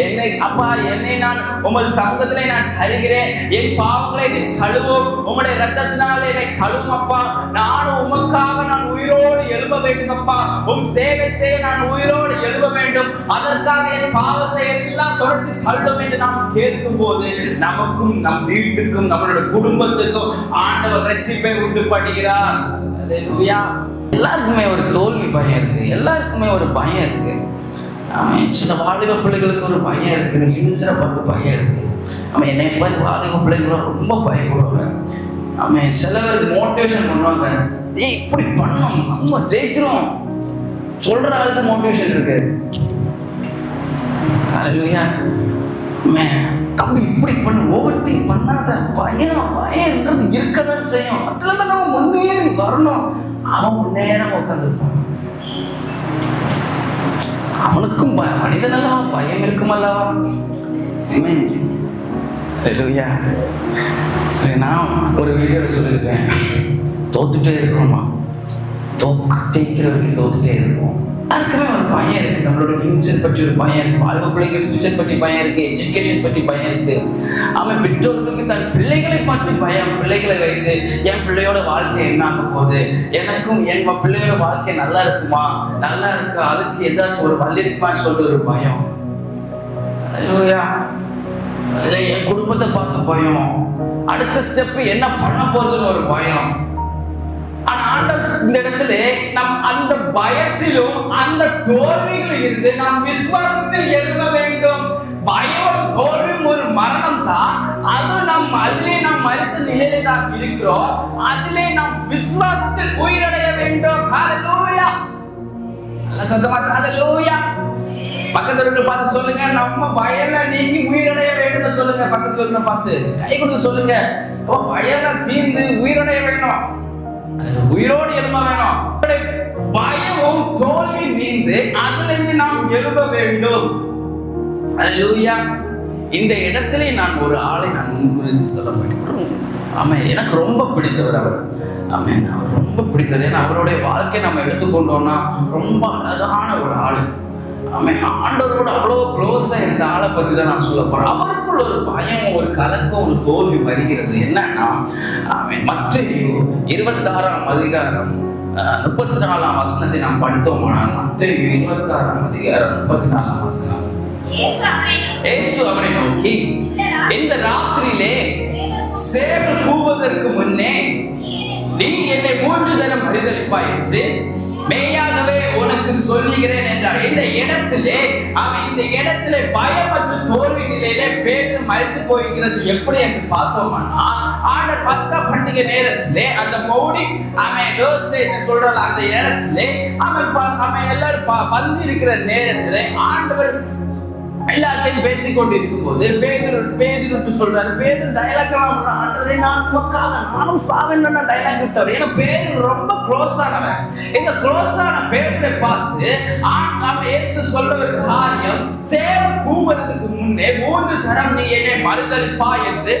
என்னை நான் உமது சமூகத்திலே நான் கருகிறேன். என் பாவங்களை நீ கழுவும். உம்முடைய ரத்தத்தினாலே என்னை கழுவும் அப்பா. நானும் உமக்காக நான் உயிரோடு எழும்ப வேண்டும் அப்பா. உம் சேவை செய்ய நான் உயிரோடு எழும்ப வேண்டும். அதற்காக என் பாவத்தை எல்லாம் தொடர்ந்து தள்ளும் என்று நாம் கேட்கும் போது நமக்கும் நம் வீட்டுக்கும் நம்மளுடைய குடும்பத்துக்கும் ஆண்டவர் ரட்சிப்பை உண்டு பண்ணுகிறார். அல்லேலூயா. எல்லாருக்குமே ஒரு தோல்வி பயம் இருக்கு. எல்லாருக்குமே ஒரு பயம் இருக்கு. சில வாலிப பிள்ளைகளுக்கு ஒரு பயம் இருக்கு. ஃபியூச்சரை பார்த்து பயம் இருக்கு. என்னை பார்த்து வாலிப பிள்ளைகளும் ரொம்ப பயப்படுவாங்க. சில பேருக்கு மோட்டிவேஷன் பண்ணுவாங்க, இப்படி பண்ணணும், நம்ம ஜெயிக்கிறோம் சொல்ற ஆளுக்கு மோட்டிவேஷன் இருக்கு. அல்லேலூயா. தம்பி இப்படி பண்ணு, ஓவர் திங்க் பண்ணாத, பயம்ன்றது இருக்கதான் செய்யும். அதுலதான் நம்ம முன்னேறி வரணும். அவன் முன்னேறம் உட்காந்துருப்பான். அவனுக்கும் மனிதனல்லவா பயம் இருக்கும் அல்லவா? நான் ஒரு வீடியோல சொல்லியிருக்கேன், தோத்துட்டே இருக்கிறோமா, ஜெயிக்கிற வரைக்கும் தோத்துட்டே இருக்கும். யாருக்குமே ஒரு பயம் இருக்கு. நம்மளோட ஃபியூச்சர் பற்றி ஒரு பயம் இருக்கு. வாழ்க்கை பிள்ளைங்க ஃபியூச்சர் பற்றி பயம் இருக்கு. எஜுகேஷன் பற்றி பயம் இருக்கு. அவன் பெற்றோர்களுக்கு தன் பிள்ளைகளை பற்றி பயம். பிள்ளைகளை வைத்து என் பிள்ளையோட வாழ்க்கை என்ன ஆக போகுது, எனக்கும் என் பிள்ளையோட வாழ்க்கை நல்லா இருக்குமா, நல்லா இருக்கா, அதுக்கு ஏதாச்சும் ஒரு வழி இருக்குமான்னு சொல்லிட்டு ஒரு பயம். என் குடும்பத்தை பார்த்து பயம். அடுத்த ஸ்டெப் என்ன பண்ண போறதுன்னு ஒரு பயம். ஆனா ஆண்டவர் இந்த இடத்துல நம் அந்த பயத்திலும் அந்த தோல்வியில் இருந்து நாம் விசுவாசத்தில் எழுத வேண்டும். பயம் தோல்வியும் ஒரு மரணம் தான். அது அதிலே நாம் மரித்த நிலையில நாம் இருக்கிறோம். அதிலே நாம் விசுவாசத்தில் உயிரடைய வேண்டும். ஹல்லேலூயா. நல்ல சத்தமா ஹல்லேலூயா. பக்கத்துல இருக்க பார்த்து சொல்லுங்க, நம்ம பயல நீங்கி உயிரடைய வேண்டும் சொல்லுங்க. பக்கத்துல இருக்க பார்த்து கை கொடுத்து சொல்லுங்க, பயல தீர்ந்து உயிரடைய வேண்டும், உயிரோடு எழும்ப வேணும். பயமும் தோல்வி நீந்து அதிலிருந்து நாம் எழும்ப வேண்டும். அல்லேலூயா. இந்த இடத்திலே நான் ஒரு ஆளை நான் முன்குறித்து சொல்ல வேண்டும். எனக்கு ரொம்ப பிடித்தவர் அவர். அவர் ரொம்ப பிடித்தது. ஏன்னா அவருடைய வாழ்க்கையை நம்ம எடுத்துக்கொண்டோம்னா ரொம்ப அழகான ஒரு ஆளு. ஆண்டவரோட அவ்வளோ க்ளோஸா இருந்த ஆளை பத்தி தான் நான் சொல்ல போறேன். அவருக்குள்ள ஒரு பயம், ஒரு கலக்கம், ஒரு தோல்வி வருகிறது. என்னன்னா மத்தேயு 26ஆம் அதிகாரம் 34ஆம் வசனத்தை நாம் படித்தோமானால், மத்தேயு 26ஆம் அதிகாரம் 34ஆம் வசனம். இயேசு அவரை நோக்கி, இந்த ராத்திரியிலே சேவல் கூவுவதற்கு முன்னே நீ என்னை 3 தரம் மறுதலிப்பாய் என்று மெய்யாகவே உனக்கு சொல்லுகிறேன் என்றார். இந்த இடத்திலே பயம் மற்றும் தோல்வி நிலையிலே பேதுரு மரித்து போகிறது. எப்படி என்று பார்த்தோம்னா, ஆண்டவர் பஸ்கா பண்டிகை நேரத்திலே அந்த மௌடி சொல்ற அந்த இடத்திலே அவன் எல்லாரும் வந்து இருக்கிற நேரத்திலே ஆண்டவர் எல்லாத்தையும் பேசிக்கொண்டு இருக்கும் போது பேதுரு சொல்றாரு. பேதுரு டயலாக் நானும் சாவேன் டயலாக் விட்டாரு. ஏன்னா பேதுரு ரொம்ப க்ளோஸ் ஆனவன். இந்த க்ளோஸ் ஆன பேதுரை பார்த்து இயேசு சொல்ற ஒரு காரியம், சேவல் கூவுவதற்கு முன்னே 3 தரம் நீ என்னை மறுதலிப்பா என்று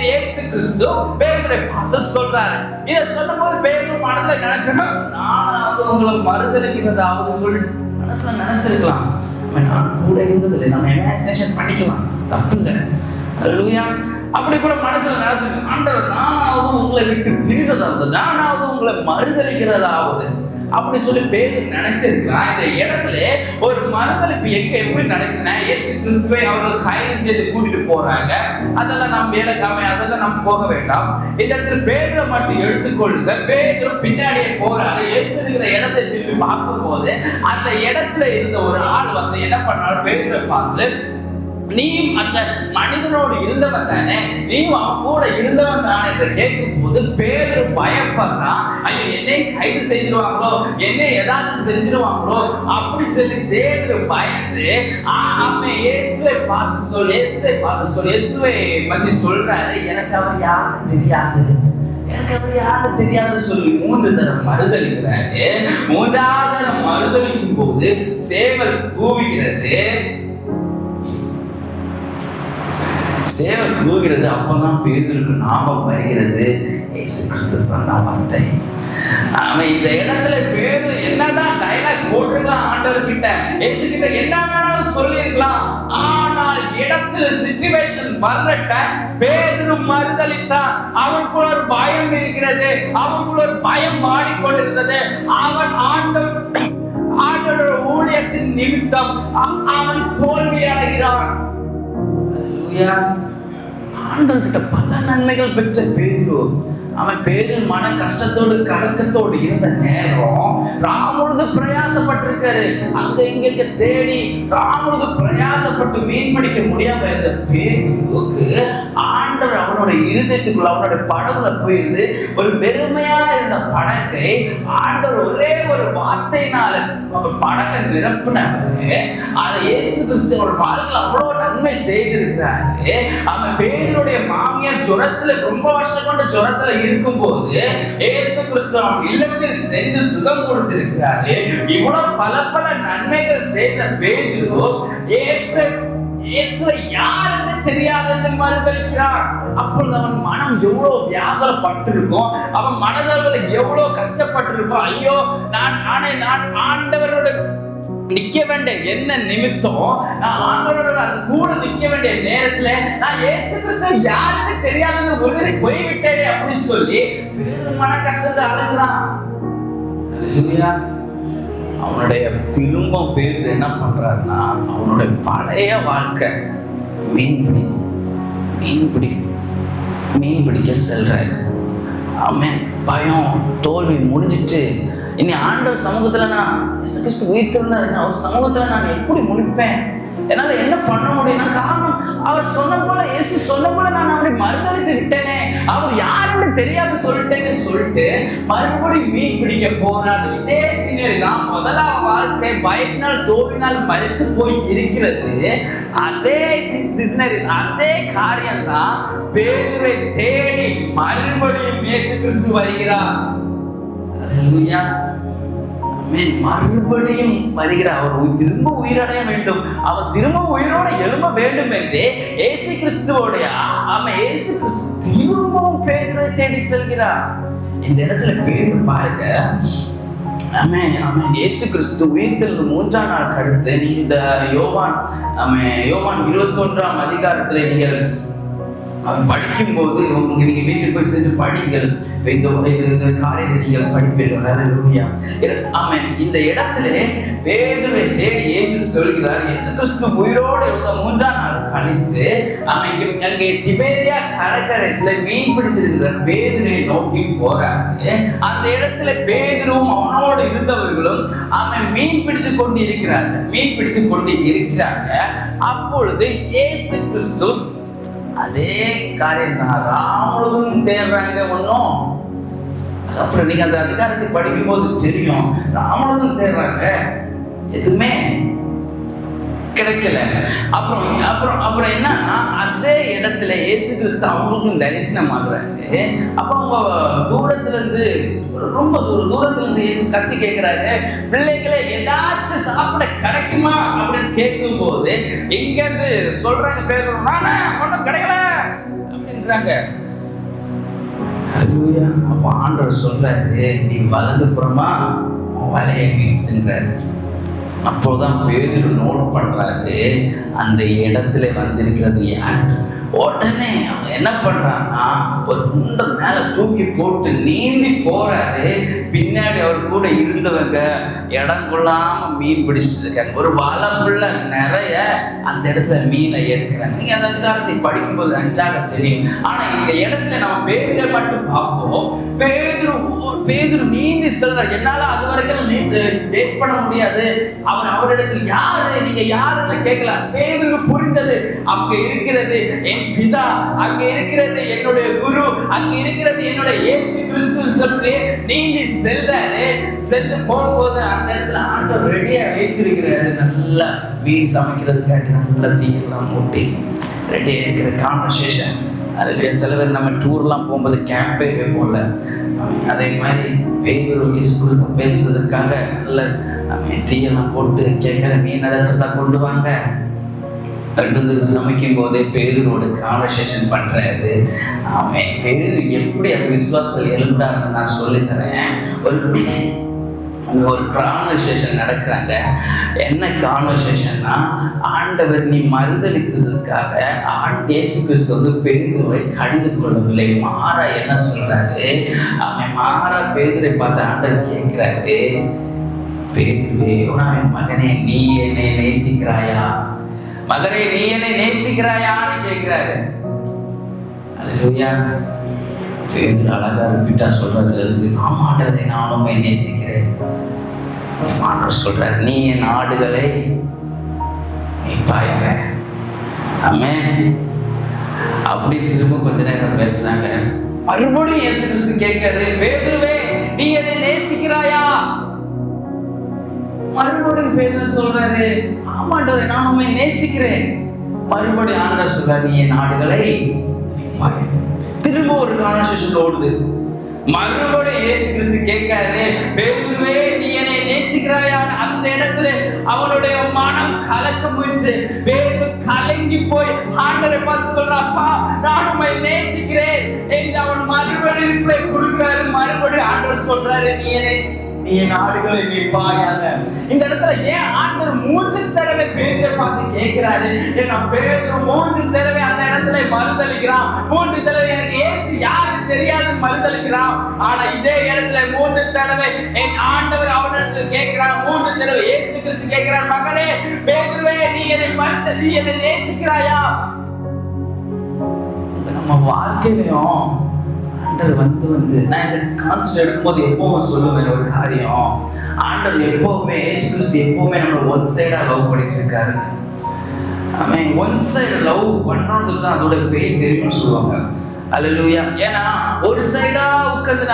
இயேசு கிறிஸ்து பேதுரை பார்த்து சொல்றாரு. இதை சொல்லும் போது பேதுரு மனசுல நினைக்கணும், நானாவது உங்களை மறுதலிக்கிறதாவது சொல்லி மனசுல நினைச்சிருக்கலாம். நான் கூட இருந்ததில்லை, நம்ம இமேஜினேஷன் பண்ணிக்கலாம், தப்புங்க. அல்லேலூயா. அப்படி கூட மனசுல நடந்துருக்கு, ஆண்டவர் நானாவது உங்களை விட்டு பிரிகிறதாவது, நானாவது உங்களை மறுதலிக்கிறதாவது அப்படி சொல்லி பேதுரு நினைச்சிருக்கலாம். இந்த இடத்துல ஒரு மறுதலிப்பு எப்படி நடக்குதுன்னா, இயேசு கிறிஸ்துவை அவர்கள் கைது செய்து கூட்டிட்டு போறாங்க. அதெல்லாம் நாம் வேலைக்காம அதெல்லாம் நாம் போக வேண்டாம். இந்த இடத்துல பேதுரு மட்டும் எடுத்துக்கொள்ளுங்க. பேதுரு பின்னாடியே போறாரு. இயேசு இருக்கிற இடத்தை திரும்பி பார்க்கும் போது அந்த இடத்துல இருந்த ஒரு ஆள் வந்து என்ன பண்ணாரு, பேதுருவை பார்த்து, நீயும் அந்த மனிதனோடு இருந்தவன் தானே, நீயும் அவன் கூட இருந்தவன் தானே என்று கேட்கும் போது பேதுரு பயப்படுறான். ஐயோ, என்னை கைது செய்திருவாங்களோ, என்னை ஏதாச்சும் செஞ்சிருவாங்களோ அப்படி சொல்லி பேதுரு பயந்து அவன் இயேசுவை பார்த்து இயேசுவை பத்தி சொல்றாரு. எனக்கு அவர் யாருன்னு தெரியாது, எனக்கு அவர் யாருன்னு தெரியாது சொல்லி 3 தடவை மறுதளிக்கிறாரு. 3வது தடவை மறுதளிக்கும் போது சேவல் கூவுகிறது. சேவல் கூவுகிறது. அப்பதான் பேதுருக்கு ஞாபகம் வருகிறது, இயேசு கிறிஸ்து சொன்ன வார்த்தை. அவன் இந்த இடத்துல பேதுரு என்னதான் டைலாக் போட்டுருக்கலாம், ஆண்டவர் கிட்ட இயேசு கிட்ட என்ன வேணாலும் சொல்லிருக்கலாம். ஆனால் இடத்துல சிச்சுவேஷன் வர்றட்ட பேதுரு மறுதளித்தான். அவனுக்குள்ள ஒரு பயம் இருக்கிறது, அவனுக்குள்ள ஒரு பயம் மாறிக்கொண்டிருந்தது. அவன் ஆண்டவரோட ஊழியத்தின் நிமித்தம் அவன் தோல்வி அடைகிறான். ஆண்டவர்கிட்ட பல நன்மைகள் பெற்ற பேதுரு, அவன் பேதுரு மன கஷ்டத்தோடு கலக்கத்தோடு இருந்த நேரம் ராமுழுது பிரயாசப்பட்டிருக்காரு. அங்க இங்க தேடி ராமுழுது பிரயாசப்பட்டு மீன் பிடிக்க முடியாம இருந்த பேதுருக்கு ஆண்டவர் அவனோட இருதயத்துக்குள்ள அவனோட படகுல போயிருந்து ஒரு பெருமையா இருந்த படகை ஆண்டவர் ஒரே ஒரு வார்த்தையினால படகை நிரப்பினாரு. அதை இயேசு கிறிஸ்துவோட வாழ்க்கையில் அவ்வளவு நன்மை செய்திருக்கிறாரு. அவன் பேதுருடைய மாமியார் ஜுரத்துல ரொம்ப வருஷம் கொண்ட ஜுரத்துல இருக்கும் போது இயேசு கிறிஸ்து அவன் இல்லத்தில் சென்று சுகம் கொடுத்திருக்கிறாரு. இவ்வளவு பல நன்மைகள் செய்த பேதுரு இயேசுவை யாருன்னு தெரியாத மறுதளிக்கிறான். அப்பொழுது அவன் மனம் எவ்வளவு வியாகுலப்பட்டிருக்கும், அவன் மனதளவில் எவ்வளவு கஷ்டப்பட்டிருக்கும். ஐயோ, நான் ஆண்டவரோட நிக்க வேண்டிய என்ன நிமித்தம், நான் ஆண்டவரோட கூட நிக்க வேண்டிய நேரத்துல நான் இயேசு கிறிஸ்து யாருக்கு தெரியாத உதவி போய்விட்டேன் அப்படின்னு சொல்லி மன கஷ்டத்தை அழுகிறான். அவனுடைய திரும்ப பேர் என்ன பண்றாருன்னா, அவனுடைய பழைய வாழ்க்கை மீன் பிடிக்க செல்றாரு. அவன் பயம் தோல்வி முடிஞ்சிட்டு இனி ஆண்டவர் சமூகத்துல நான் இயேசு கிறிஸ்து உயிர்த்திருந்தாரு, அவர் சமூகத்துல நான் எப்படி முடிப்பேன், என்னால என்ன பண்ண முடியும்னா, காரணம் அவர் சொன்ன போல இயேசு சொன்ன போல நான் அவரை மறுதளித்து விட்டேனே, அவர் யாருன்னு தெரியாது சொல்லிட்டேன்னு சொல்லிட்டு மறுபடியும் மீன் பிடிக்க போறாரு. இதே சினரி தான் முதலாவது வாழ்க்கை பயத்தினால் தோல்வினால் மறுத்து போய் இருக்கிறது. அதே சினரி, அதே காரியம் தான் பேதுருவை தேடி மறுபடியும் இயேசு கிறிஸ்து வருகிறார். மறுபடியும் வருகிறார். அவர் திரும்ப உயிரடைய வேண்டும், அவர் திரும்ப உயிரோட எழும்ப வேண்டும் என்று இயேசு கிறிஸ்துவோடைய இயேசு கிறிஸ்து திரும்பவும் பேதுருவை தேடி செல்கிறார். இந்த இடத்துல பேதுரு பாருங்க, இயேசு கிறிஸ்து உயிர்த்தெழுந்து 3ஆம் நாள் கடுத்து இந்த யோவான் 21ஆம் அதிகாரத்துல நீங்கள் படிக்கும் போது நீங்க வீட்டில் போய் சென்று படிங்கள். இந்த காரியத்தை நீங்கள் படிப்பீர்கள். இந்த இடத்துல பேதுருவை தேடி இயேசு சொல்கிறார். இயேசு கிறிஸ்து உயிரோடு இருந்த 3ஆம் நாள் கழித்து அங்கே திபேரியா கடற்கரையில மீன் பிடித்திருக்கிற பேதுருவை நோக்கி போறாரு. அந்த இடத்துல பேதுருவும் அவனோடு இருந்தவர்களும் மீன் பிடித்துக் கொண்டு இருக்கிறாங்க. அப்பொழுது இயேசு கிறிஸ்து அதே காரியம் தான் ராமுழுதும் தேடுறாங்க. ஒன்றும் அப்புறம் நீங்க அந்த அதிகாரத்தை படிக்கும் போது தெரியும், ராமுழுதும் தேடுறாங்க, எதுவுமே கிடைக்கல. அப்புறம் என்னன்னா, அதே இடத்துல இயேசு கிறிஸ்து அவங்களுக்கும் தரிசனம் ஆகுறாரு. அப்ப அவங்க ரொம்ப தூரத்துல இருந்து இயேசு கத்தி கேட்கிறாரு, பிள்ளைகளை ஏதாச்சும் சாப்பிட கிடைக்குமா அப்படின்னு கேட்கும் போது இங்க இருந்து சொல்றாங்க, பேர் ஒன்றும் கிடைக்கல அப்படின்றாங்க. அப்ப ஆண்டவர் சொல்றாரு, நீ வலது புறமா வலையை வீசுங்கிறாரு. அப்போதான் பேதுரு நோட் பண்றாரு, அந்த இடத்துல வந்திருக்கிறது யார். உடனே அவன் என்ன பண்றான்னா, ஒரு துண்டை மேல தூக்கி போட்டு நீந்தி போறாரு. பின்னாடி அவர் கூட இருந்தவங்க இடம் கொள்ளாம மீன் பிடிச்சிட்டு இருக்காங்க. ஒரு வலைக்குள்ள நிறைய அந்த இடத்துல மீனை எடுக்கிறாங்க. நீங்க அந்த அதிகாரத்தை படிக்கும்போது நன்றாக தெரியும். ஆனா இந்த இடத்துல நம்ம பேதுரை மட்டும் பார்ப்போம். பேதுரு நீந்தி செல்றார். என்னால அது வரைக்கும் வெயிட் பண்ண முடியாது. அவரிடத்தில் யாரு நீங்க யாருன்னு கேட்கலாம். பேதுருக்கு புரிந்தது, அங்க இருக்கிறது என் பிதா, அங்க இருக்கிறது என்னுடைய குரு, அங்க இருக்கிறது என்னுடைய இயேசு கிறிஸ்து சொல்லி நீந்தி செல்றாரு. சென்று போகும்போது அந்த இடத்துல ஆண்டவர் ரெடியா வைத்திருக்கிறாரு. நல்லா மீன் சமைக்கிறதுக்காண்டி நல்ல தீயெல்லாம் மூட்டி ரெடியா இருக்கிற கான்வர்சேஷன். அதுல சில பேர் நம்ம டூர்லாம் போகும்போது கேம்பே வைப்போம்ல, அதே மாதிரி பேதுரு இயேசு கிறிஸ்து பேசுறதுக்காக நல்ல தீயெல்லாம் போட்டு கேட்கிற மீன் ஏதாச்சும் கொண்டு வாங்க. ரெண்டு சமைக்கும் போதே பேதுரோட கான்வர்சேஷன் பண்றாரு. அவன் பேதுரு எப்படி அந்த விசுவாசத்தில் எழுந்தாருன்னு நான் சொல்லி தரேன். ஒரு கான்வர்சேஷன் நடக்கிறாங்க. என்ன கான்வர்சேஷன்னா, ஆண்டவர் நீ மறுதளித்ததுக்காக இயேசு கிறிஸ்து வந்து பேதுருவை கடிந்து கொள்ளவில்லை. மாறா என்ன சொல்றாரு, அவன் மாறா பேதுரை பார்த்து ஆண்டவர் கேட்கிறாரு, பேதுருவே அவன் மகனே நீ என்னை நேசிக்கிறாயா, மகனே நீ என்னை நேசிக்கிறாயான்னு கேட்கிறாரு. அல்லேலூயா. பேதுரு அழகா ரிப்பீட்டா சொல்றாரு, ஆமாண்டவரே நானும் நேசிக்கிறேன். ஆண்டவர் சொல்றாரு, நீ என் ஆடுகளை மேய்ப்பாயாக. ஆமென். அப்படி திரும்ப கொஞ்ச நேரம் பேசுறாங்க. மறுபடியும் இயேசு கிறிஸ்து கேட்கிறாரு, பேதுருவே நீ என்னை நேசிக்கிறாயா? மறுபடியும் பேதுரு சொல்றாரு, ஆமாண்டவரே நான் உம்மை நேசிக்கிறேன். மறுபடியும் ஆண்டவர் சொல்றாரு, நீ என் ஆடுகளை மேய்ப்பாயாக. திரும்ப ஒரு கான்வர்சேஷன் ஓடுது. மறுபடியும் இயேசு கிறிஸ்து கேட்காரு, பேதுருவே நீ என்னை நேசிக்கிறாயான்னு. அந்த இடத்துல அவனுடைய மனம் கலக்க போயிட்டு பேதுரு கலங்கி போய் ஆண்டவரை பார்த்து சொல்றாப்பா நான் உம்மை நேசிக்கிறேன் என்று அவன் மறுபடியும் ரிப்ளை கொடுக்கிறாரு. மறுபடியும் ஆண்டவர் சொல்றாரு, நீ என் ஆடுகளை மேய்ப்பாயாக. இந்த இடத்துல ஏன் ஆண்டவர் 3 தடவை பேதுரை பார்த்து கேட்கிறாரு? ஏன்னா பேதுரு 3 தடவை அந்த இடத்துல மறுதளிக்கிறான். 3 தடவை எனக்கு இயேசு யாருக்கு தெரியாது மறுதளிக்கிறான். ஆனா இதே இடத்துல 3 தடவை என் ஆண்டவர் அவனிடத்துல கேட்கிறான். 3 தடவை இயேசு கிறிஸ்து கேட்கிறார், மகனே பேதுருவே நீ என்னை நேசிக்கிறாயா? நம்ம வாழ்க்கையிலையும் ஆண்டவர் வந்து நான் இந்த கான்செப்ட் எடுக்கும்போது எப்பவுமே சொல்லுவேன் ஒரு காரியம், ஆண்டவர் எப்பவுமே இயேசு கிறிஸ்து எப்பவுமே நம்மளை ஒன் சைடா லவ் பண்ணிட்டு இருக்காரு. அவன் ஒன் சைடு லவ் பண்றோன்றது தான் அதோட தெரியும்னு சொல்லுவாங்க. அல்லேலூயா. ஏன்னா ஒரு சைடா உட்காந்து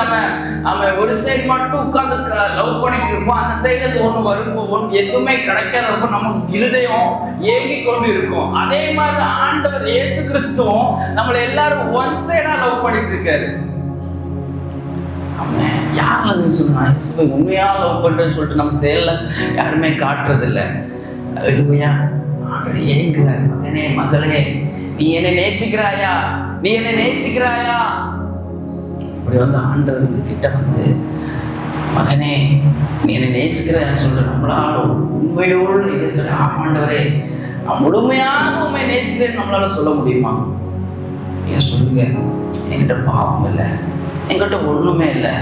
நம்ம ஒரு சைடு மட்டும் உட்காந்து லவ் பண்ணிட்டு இருப்போம். அந்த சைடுல ஒண்ணு வரும்போது எதுவுமே கிடைக்காதப்போ நமக்கு இருதயம் ஏங்கி கொண்டு இருக்கும். அதே மாதிரி ஆண்டவர் இயேசு கிறிஸ்துவும் நம்மளை எல்லாரும் ஒன் சைடா லவ் பண்ணிட்டு இருக்காரு. யாரும் சொன்னா உண்மையா லவ் பண்றேன்னு சொல்லிட்டு நம்ம செயல்ல யாருமே காட்டுறது இல்லை. அல்லேலூயா. ஆண்டவர் ஏங்குறார், மகனே மகளே நீ என்னை நேசிக்கிறாயா, நீ என்னை நேசிக்கிறாயா? அப்படி வந்து ஆண்டவர் கிட்ட வந்து மகனே நீ என்னை நேசிக்கிறான்னு சொல்ற நம்மளால உண்மையோடு இருக்கிற ஆண்டவரே நான் முழுமையாக உண்மை நேசிக்கிறேன்னு நம்மளால சொல்ல முடியுமா? ஏன் சொல்லுங்க. என்கிட்ட பாவம் இல்லை, என்கிட்ட ஒண்ணுமே இல்லை.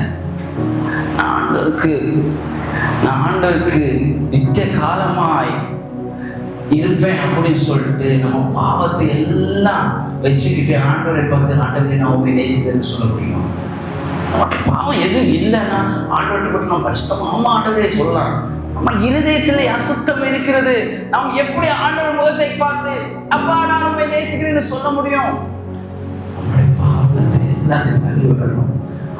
நான் ஆண்டவருக்கு நித்திய காலமாய் இருப்பேன் அப்படின்னு சொல்லிட்டு நம்ம பாவத்தை எல்லாம் வச்சுக்கிட்டு ஆண்டவரை பார்த்து ஆண்டவரை நான் உண்மை நேசிக்கிறேன்னு சொல்ல முடியும்? நமக்கு பாவம் எதுவும் இல்லைன்னா ஆண்டவரை பற்றி நம்ம பரிசுத்தமா ஆண்டவரை சொல்லலாம். நம்ம இருதயத்துல அசுத்தம் இருக்கிறது. நாம் எப்படி ஆண்டவர் முகத்தை பார்த்து அப்பா நான் உண்மை நேசிக்கிறேன்னு சொல்ல முடியும்? நம்மளுடைய பாவத்தை எல்லாத்தையும் தள்ளி விடணும்.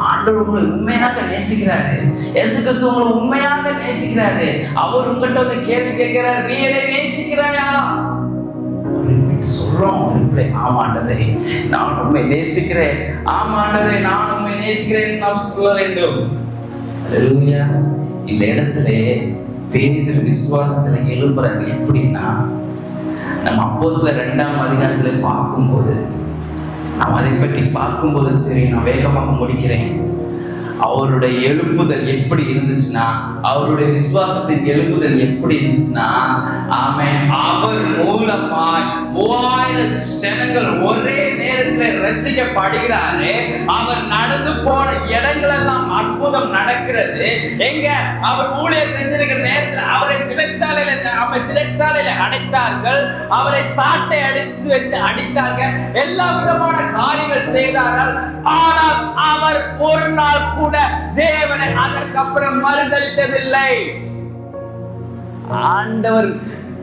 ஆண்டவர் உங்களை உண்மையாக நேசிக்கிறாரு. இயேசு கிறிஸ்து உங்களை உண்மையாக நேசிக்கிறாரு. அவர் உங்கள்கிட்ட வந்து கேள்வி கேட்கிறாரு, நீ என்னை நேசிக்கிறாயா? சொல்றோம் ஆமாண்டவரே நான் உண்மை நேசிக்கிறேன், ஆமாண்டவரே நான் உண்மை நேசிக்கிறேன் நாம் சொல்ல வேண்டும். அல்லேலூயா. இந்த இடத்துல பேதுரு விசுவாசத்துல எழுப்புறாங்க. எப்படின்னா நம்ம அப்போஸ்தலர் 2ஆம் அதிகாரத்துல பார்க்கும்போது நாம் அதை பற்றி பார்க்கும்போது தெரியும். நான் வேகமாக முடிக்கிறேன். அவருடைய எழுப்புதல் எப்படி இருந்துச்சுன்னா, அவருடைய விசுவாசத்தின் எழுப்புதல் எப்படி இருந்துச்சுன்னா, ஆமென், அவர் மூலமாய் 3000 ஜனங்கள் ஒரே நேரத்தில் ரசிக்கப்படுகிறாரு. அவர் நடந்து போன இடங்கள் எல்லாம் அற்புதம் நடக்கிறது. எங்க அவர் ஊழியர் செஞ்சிருக்கிற நேரத்தில் அவரை சிறைச்சாலையில அடைத்தார்கள், அவரை சாட்டை அடித்து வைத்து அடித்தார்கள், எல்லா விதமான காரியங்கள் செய்தார்கள். ஆனால் அவர் ஒரு நாள் கூட தேவனை அதற்கப்புறம் மறுதலித்ததில்லை. ஆண்டவர்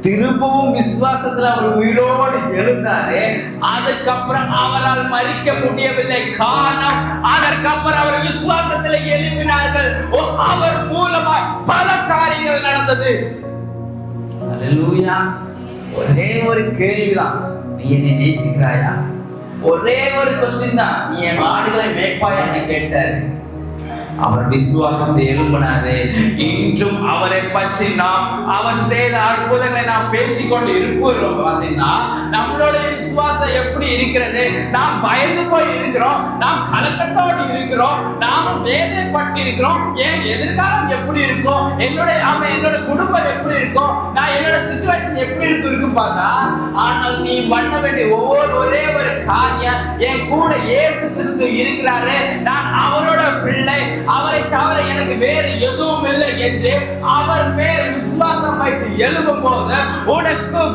திரும்பவும் விசுவாசத்தில் அவர் உயிரோடு எழுந்தாரு. அதுக்கப்புறம் அவரால் மறிக்க முடியவில்லை. காரணம், அதற்கப்புறம் அவர் விசுவாசத்தில் எழுப்பினார்கள். அவர் மூலமாக பல காரியங்கள் நடந்தது. அல்லேலூயா. ஒரே ஒரு கேள்விதான், நீ என்னை நேசிக்கிறாயா? ஒரே ஒரு கொஸ்டின் தான், நீ என் ஆடுகளை மேய்ப்பாயான்னு கேட்டாரு. அவர் விசுவாசத்தை எழுப்பினாரு. இன்றும் அவரை பற்றி நாம், அவர் செய்த அற்புதங்களை நாம் பேசிக்கொண்டு இருக்கிறோம். பார்த்தீங்கன்னா நம்மளுடைய விசுவாசம் எப்படி இருக்கிறது? நாம் பயந்து போய் இருக்கிறோம், நாம் கலக்கத்தோடு இருக்கிறோம், நாம் வேதனைப்பட்டு இருக்கிறோம். என் எதிர்காலம் எப்படி இருக்கும், என்னோட குடும்பம் எப்படி இருக்கும், நான் என்னோட சிச்சுவேஷன் எப்படி இருக்கும் பார்த்தா, ஆனால் நீ பண்ண வேண்டிய ஒரே ஒரு காரியம், என் கூட இயேசு கிறிஸ்து இருக்கிறாரு, நான் அவரோட பிள்ளை, அவரை தவிர எனக்கு வேறு எதுவும் இல்லை என்று அவர் மேல் விசுவாசம் வைத்து எழும்பும் போது உனக்கும்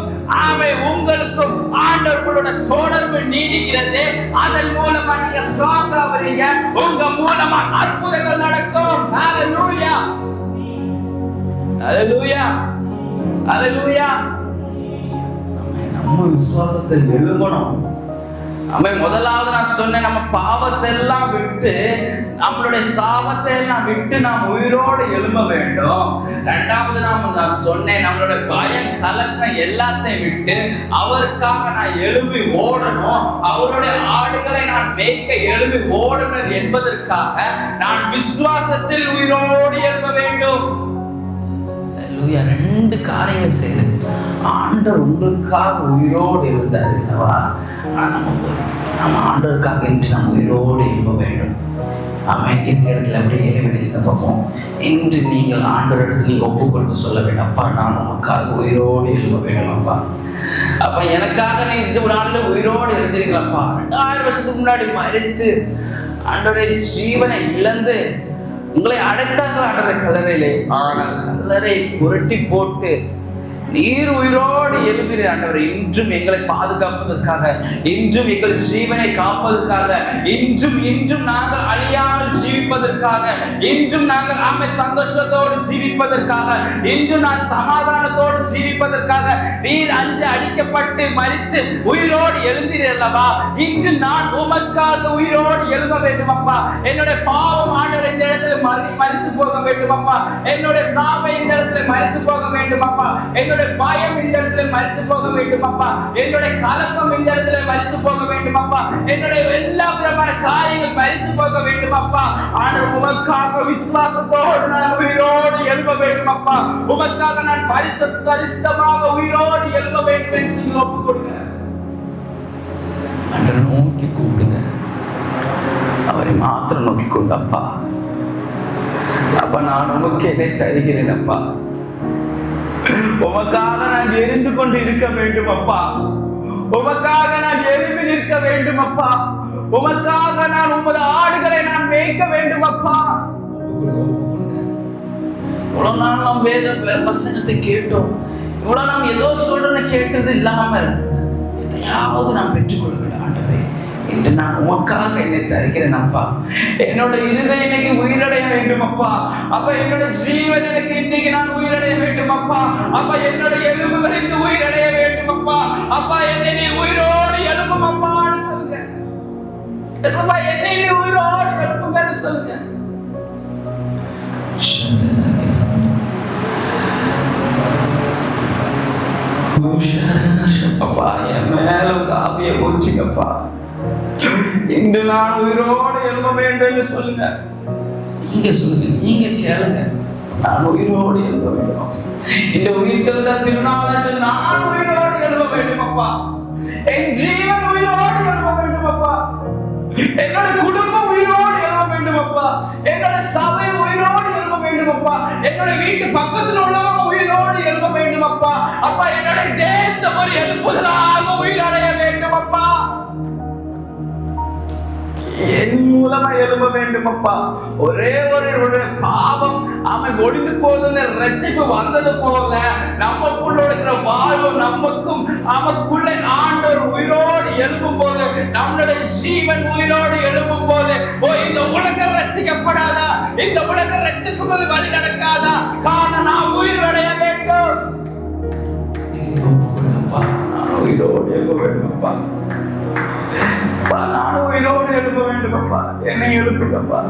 உங்களுக்கும் ஆண்டவர்களோட தொடர்பு நீடிக்கிறது. அதன் மூலமா நீங்க ஸ்ட்ராங்கா வரீங்க, உங்க மூலமா அற்புதங்கள் நடக்கும். ஹalleluya, ஹalleluya, ஹalleluya. நம்ம விசுவாசத்தை எழும்பணும். முதலாவது நான் சொன்னேன், நம்ம பாவத்தை எல்லாம் விட்டு, நம்மளுடைய சாபத்தை எல்லாம் விட்டு நாம் உயிரோடு எழும்ப வேண்டும். இரண்டாவது நான் சொன்னேன், நம்மளுடைய பயம் கலக்கம் எல்லாத்தையும் விட்டு அவருக்காக நான் எழும்பி ஓடணும். அவருடைய ஆடுகளை நான் மேய்க்க எழும்பி ஓடணும் என்பதற்காக நான் விசுவாசத்தில் உயிரோடு எழும்ப வேண்டும். ரெண்டு காரியங்கள் செய்யணும். ஆண்டவர் உங்களுக்காக உயிரோடு எழுந்தாரு. நம்ம ஆண்டவருக்காக இன்று நம்ம உயிரோடு எழும்ப வேண்டும். அவன் இருக்கிற இடத்துல அப்படியே எழுதி பார்ப்போம். இன்று நீங்கள் ஆண்டவர் இடத்துல ஒப்புக்கொண்டு சொல்ல வேண்டும், அப்பா நான் உனக்காக உயிரோடு எழும்ப வேண்டும். அப்பா எனக்காக நீ இந்த ஒரு நாளில் உயிரோடு எழுதிருங்களப்பா. 2000 வருஷத்துக்கு முன்னாடி மறித்து ஆண்டவருடைய ஜீவனை இழந்து உங்களை அடைத்தார்கள் ஆண்டவர் கல்லறையிலே. ஆனால் கல்லறை புரட்டி போட்டு நீர் உயிரோடு எழுதுகிற ஆண்டவர் இன்றும் எங்களை பாதுகாப்பதற்காக, இன்றும் எங்கள் ஜீவனை காப்பதற்காக, இன்றும் நாங்கள் அழியாமல் ஜீவிப்பதற்காக, இன்றும் நாங்கள் சந்தோஷத்தோடு ஜீவிப்பதற்காக, இன்றும் நான் சமாதானத்தோடு ஜீவிப்பதற்காக நீர் அன்று அடிக்கப்பட்டு மரித்து உயிரோடு எழுந்தீரல்லவா, இன்று நான் உமக்காக உயிரோடு எழுத வேண்டும் அப்பா. என்னுடைய பாவம் ஆண்டவர் இந்த இடத்துல மரித்து போக வேண்டும் அப்பா. என்னுடைய சாபை இந்த இடத்துல மரித்து போக வேண்டும் அப்பா. என்னுடைய பயம் இந்த இடத்துல மரித்து போக வேண்டும் அப்பா. என்னுடைய கலக்கம் இந்த இடத்துல மரித்து போக வேண்டும் அப்பா. என்னுடைய எல்லா விதமான காரியங்கள் மரித்து போக வேண்டும் அப்பா. ஆனால் உமக்காக விசுவாசத்தோடு நான் உயிரோடு எழும்ப வேண்டும் அப்பா. உமக்காக நான் பரிசுத்தமாக உயிரோடு எழும்ப வேண்டும் என்று நீங்கள் ஒப்புக் கொடுங்க. அன்று நோக்கி கூப்பிடுங்க, அவரை மாத்திரம் நோக்கி கொண்டப்பா. அப்ப நான் உமக்கு என்னை தருகிறேன் அப்பா. உமக்காக நான் எரிந்து கொண்டு இருக்க வேண்டும் அப்பா. உமக்காக நான் எழுப்பி நிற்க வேண்டும் அப்பா. உமக்காக நான் உமது ஆடுகளை நான் மேய்க்க வேண்டும் அப்பா. இவ்வளவு நாள் நாம் வேத வசனத்தை கேட்டோம், இவ்வளவு நாம் ஏதோ சொல்றதை கேட்டது இல்லாமல் எதையாவது நாம் பெற்றுக்கொள்ள வேண்டும் ஆண்டவரே. இன்று நான் உமக்காக என்னை தருகிறேன் அப்பா. என்னோட இருதயம் இன்னைக்கு உயிரடைய வேண்டும் அப்பா. அப்ப என்னோட ஜீவன் எனக்கு இன்னைக்கு நான் உயிரடைய வேண்டும் அப்பா. அப்ப என்னோட எலும்புகள் இன்று உயிரடைய வேண்டும் அப்பா. அப்பா என்னை நீ உயிரோடு எழுப்பும் அப்பான்னு சொல்லுங்க. என்னை நீ உயிரோடு எழுப்புங்கன்னு சொல்லுங்க. அப்பா என் மேல காவிய போச்சுங்கப்பா. இன்று நான் உயிரோடு எழும்ப வேண்டும் என்று சொல்லுங்க. நீங்க சொல்லுங்க, நீங்க கேளுங்க. நான் உயிரோடு எழும்ப வேண்டும். இந்த உயிர்த்தெழுந்த திருநாள் என்று நான் உயிரோடு எழும்ப வேண்டும் அப்பா. என் ஜீவன் உயிரோடு எழும்ப வேண்டும் அப்பா. என்னோட குடும்பம் உயிரோடு எழும்ப வேண்டும் அப்பா. என்னோட என்னுடைய வீட்டு பக்கத்துல உள்ளவங்க உயிரோடு எழும்ப வேண்டும் அப்பா. அப்பா, என்னுடைய தேசம் ஒரு எழுப்புதலாக உயிரடைய வேண்டும் அப்பா. என் மூலமா எழும்ப வேண்டும் அப்பா. ஒரே ஒரு பாவம் அவன் ஒழிந்து போதுன்னு ரட்சிப்பு வந்தது போல நமக்குள்ள இருக்கிற வாழ்வு நமக்கும் நமக்குள்ள ஆண்டவர் உயிரோடு எழும்பும் போது, நம்மளுடைய ஜீவன் உயிரோடு எழும்பும் போது, இந்த உலகம் ரட்சிக்கப்படாதா? இந்த உலகம் ரட்சிப்புக்கு வழி நடக்காதா? காரணம் நான் உயிர் அடைய வேண்டும். நான் உயிரோடு எழும்ப வேண்டும் அப்பா. நான் உயிரோடு எழுப்ப வேண்டும் அப்பா. என்னை எழுப்புங்கப்பா.